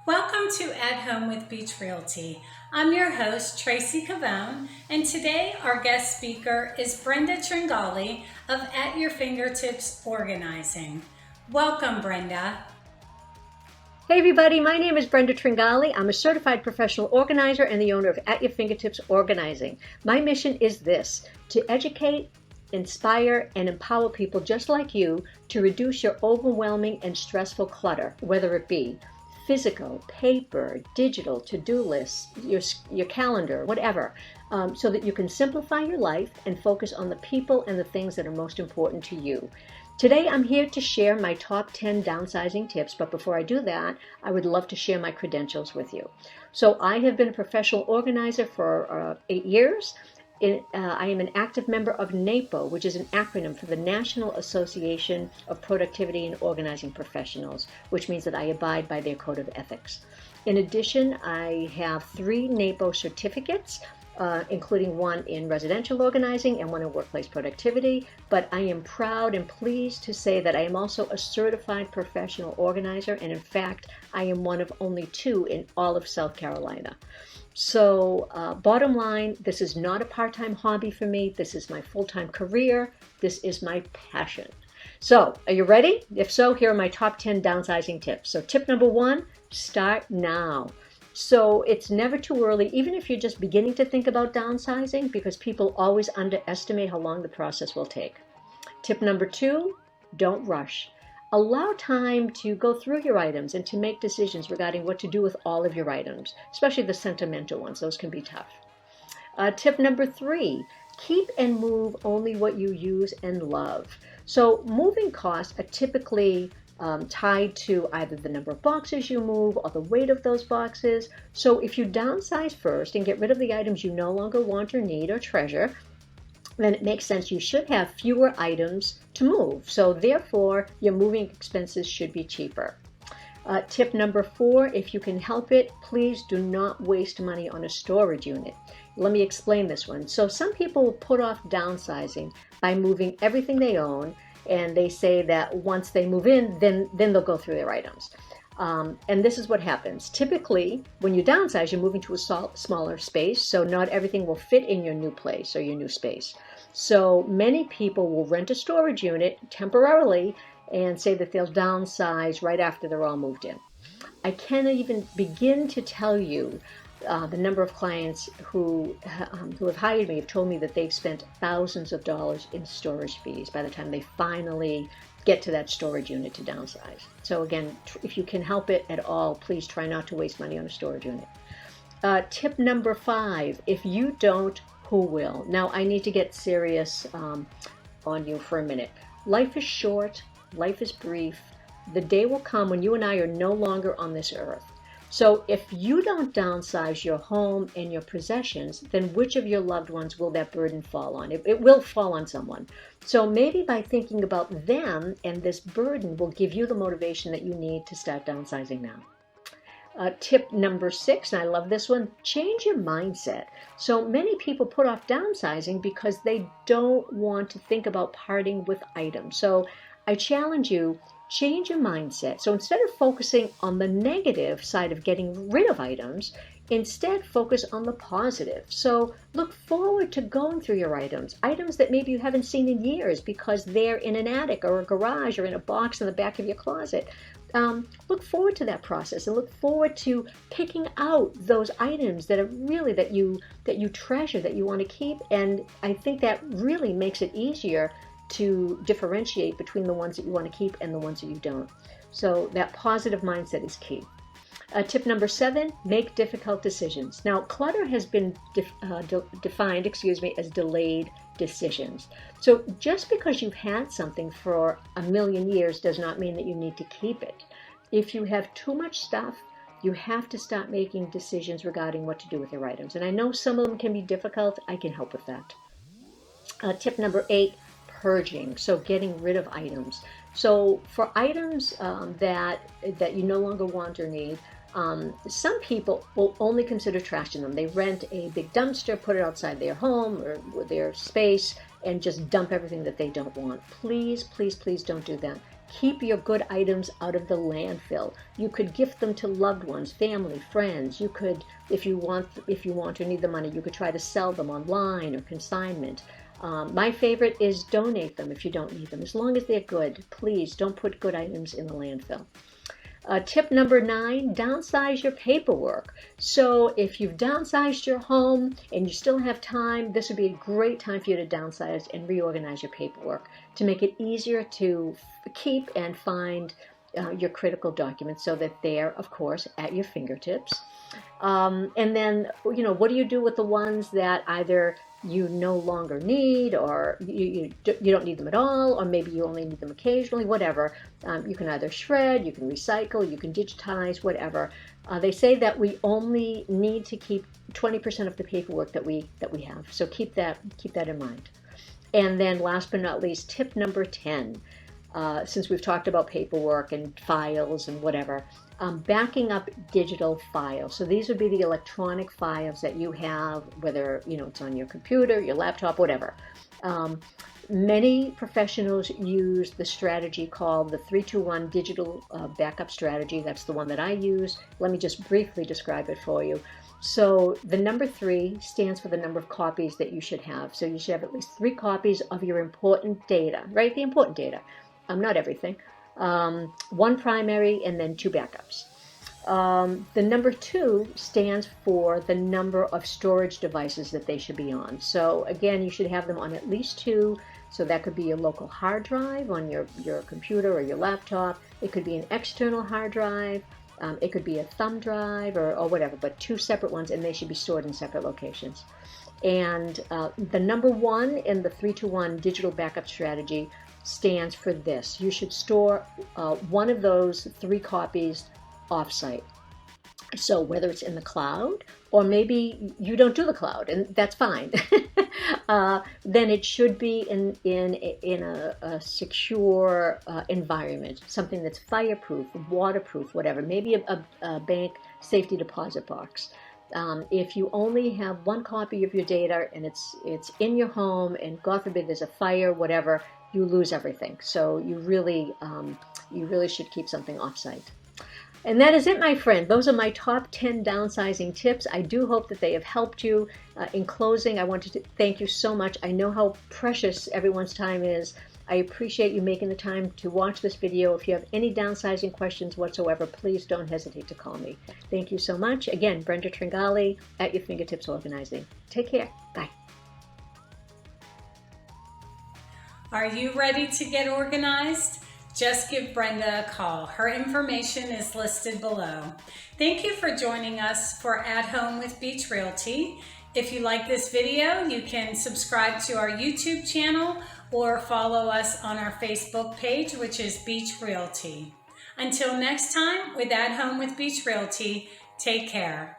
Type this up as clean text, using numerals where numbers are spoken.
Welcome to At Home with Beech Realty. I'm your host, Tracy Cavone, and today our guest speaker is Brenda Tringali of At Your Fingertips Organizing. Welcome, Brenda. Hey everybody, my name is Brenda Tringali. I'm a certified professional organizer and the owner of At Your Fingertips Organizing. My mission is this: to educate, inspire, and empower people just like you to reduce your overwhelming and stressful clutter, whether it be physical, paper, digital, to-do lists, your calendar, whatever, so that you can simplify your life and focus on the people and the things that are most important to you. Today, I'm here to share my top 10 downsizing tips, but before I do that, I would love to share my credentials with you. So I have been a professional organizer for 8 years. I am an active member of NAPO, which is an acronym for the National Association of Productivity and Organizing Professionals, which means that I abide by their code of ethics. In addition, I have 3 NAPO certificates, including one in residential organizing and one in workplace productivity. But I am proud and pleased to say that I am also a certified professional organizer, and in fact, I am one of only 2 in all of South Carolina. So bottom line, this is not a part-time hobby for me. This is my full-time career. This is my passion. So are you ready? If so, here are my top 10 downsizing tips. So tip number 1, start now. So it's never too early, even if you're just beginning to think about downsizing, because people always underestimate how long the process will take. Tip number 2, don't rush. Allow time to go through your items and to make decisions regarding what to do with all of your items, especially the sentimental ones. Those can be tough. Tip number 3, keep and move only what you use and love. So moving costs are typically tied to either the number of boxes you move or the weight of those boxes. So if you downsize first and get rid of the items you no longer want or need or treasure, then it makes sense you should have fewer items to move. So therefore, your moving expenses should be cheaper. Tip number 4, if you can help it, please do not waste money on a storage unit. Let me explain this one. So some people will put off downsizing by moving everything they own, and they say that once they move in, then they'll go through their items. And this is what happens. Typically, when you downsize, you're moving to a smaller space, so not everything will fit in your new place or your new space. So many people will rent a storage unit temporarily and say that they'll downsize right after they're all moved in. I can't even begin to tell you the number of clients who have hired me have told me that they've spent thousands of dollars in storage fees by the time they finally get to that storage unit to downsize. So again, if you can help it at all, please try not to waste money on a storage unit. Tip number 5, if you don't, who will? Now I need to get serious on you for a minute. Life is short, life is brief. The day will come when you and I are no longer on this earth. So if you don't downsize your home and your possessions, then which of your loved ones will that burden fall on? It will fall on someone. So maybe by thinking about them and this burden will give you the motivation that you need to start downsizing now. Tip number 6, and I love this one, change your mindset. So many people put off downsizing because they don't want to think about parting with items. So I challenge you, change your mindset. So instead of focusing on the negative side of getting rid of items, instead focus on the positive. So look forward to going through your items that maybe you haven't seen in years because they're in an attic or a garage or in a box in the back of your closet. Look forward to that process and look forward to picking out those items that are really that you treasure, that you want to keep. And I think that really makes it easier to differentiate between the ones that you want to keep and the ones that you don't. So that positive mindset is key. Tip number 7, make difficult decisions. Now, clutter has been defined, as delayed decisions. So just because you've had something for a million years does not mean that you need to keep it. If you have too much stuff, you have to start making decisions regarding what to do with your items. And I know some of them can be difficult. I can help with that. Tip number 8, purging, so getting rid of items. So for items that you no longer want or need, Some people will only consider trashing them. They rent a big dumpster, put it outside their home or their space, and just dump everything that they don't want. Please, please, please don't do that. Keep your good items out of the landfill. You could gift them to loved ones, family, friends. You could, if you want or need the money, you could try to sell them online or consignment. My favorite is donate them if you don't need them. As long as they're good, please don't put good items in the landfill. Tip number 9, downsize your paperwork. So if you've downsized your home and you still have time, this would be a great time for you to downsize and reorganize your paperwork to make it easier to keep and find your critical documents so that they're, of course, at your fingertips. And then, what do you do with the ones that either you no longer need, or you don't need them at all, or maybe you only need them occasionally, whatever. You can either shred, you can recycle, you can digitize, whatever. They say that we only need to keep 20% of the paperwork that we have. So keep that in mind. And then last but not least, tip number 10. Since we've talked about paperwork and files and whatever, backing up digital files. So these would be the electronic files that you have, whether it's on your computer, your laptop, whatever. Many professionals use the strategy called the 3-2-1 digital backup strategy. That's the one that I use. Let me just briefly describe it for you. So the number 3 stands for the number of copies that you should have. So you should have at least 3 copies of your important data, right? The important data. Not everything. 1 primary and then 2 backups. The number 2 stands for the number of storage devices that they should be on. So again, you should have them on at least 2. So that could be your local hard drive on your computer or your laptop. It could be an external hard drive. It could be a thumb drive or whatever, but 2 separate ones, and they should be stored in separate locations. And the number 1 in the 3-2-1 digital backup strategy stands for this. You should store one of those 3 copies offsite. So whether it's in the cloud, or maybe you don't do the cloud, and that's fine, then it should be in a secure environment, something that's fireproof, waterproof, whatever. Maybe a bank safety deposit box. If you only have 1 copy of your data and it's in your home, and God forbid there's a fire, whatever, you lose everything. So you really should keep something offsite. And that is it, my friend. Those are my top 10 downsizing tips. I do hope that they have helped you. In closing, I wanted to thank you so much. I know how precious everyone's time is. I appreciate you making the time to watch this video. If you have any downsizing questions whatsoever, please don't hesitate to call me. Thank you so much. Again, Brenda Tringali, at your fingertips organizing. Take care. Bye. Are you ready to get organized? Just give Brenda a call. Her information is listed below. Thank you for joining us for At Home with Beech Realty. If you like this video, you can subscribe to our YouTube channel or follow us on our Facebook page, which is Beech Realty. Until next time, with At Home with Beech Realty, take care.